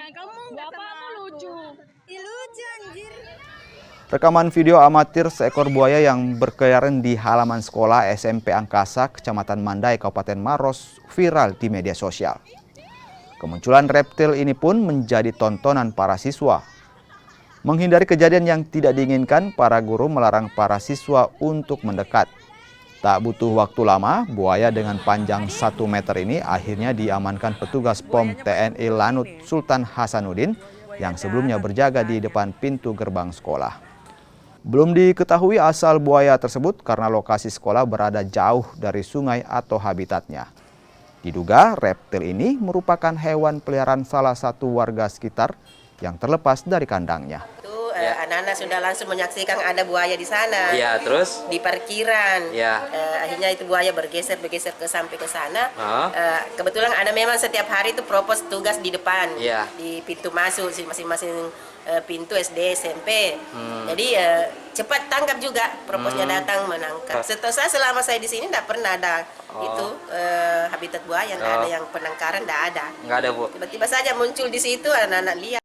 Kamu nggak apa-apa lucu. Lucu anjir. Rekaman video amatir seekor buaya yang berkeliaran di halaman sekolah SMP Angkasa, Kecamatan Mandai, Kabupaten Maros, viral di media sosial. Kemunculan reptil ini pun menjadi tontonan para siswa. Menghindari kejadian yang tidak diinginkan, para guru melarang para siswa untuk mendekat. Tak butuh waktu lama, buaya dengan panjang 1 meter ini akhirnya diamankan petugas POM TNI Lanut Sultan Hasanuddin yang sebelumnya berjaga di depan pintu gerbang sekolah. Belum diketahui asal buaya tersebut karena lokasi sekolah berada jauh dari sungai atau habitatnya. Diduga reptil ini merupakan hewan peliharaan salah satu warga sekitar yang terlepas dari kandangnya. Anak-anak sudah langsung menyaksikan ada buaya di sana. Ya, terus di parkiran. Ya. Akhirnya itu buaya bergeser sampai ke sana. Kebetulan ada memang setiap hari itu propos tugas di depan, Ya. di pintu masuk masing-masing pintu SD SMP. Jadi cepat tangkap juga, proposnya datang menangkap. Setahu saya selama saya di sini tidak pernah ada itu habitat buaya, tidak ada yang penangkaran, tidak ada. nggak ada, Bu. Tiba-tiba saja muncul di situ, anak-anak lihat.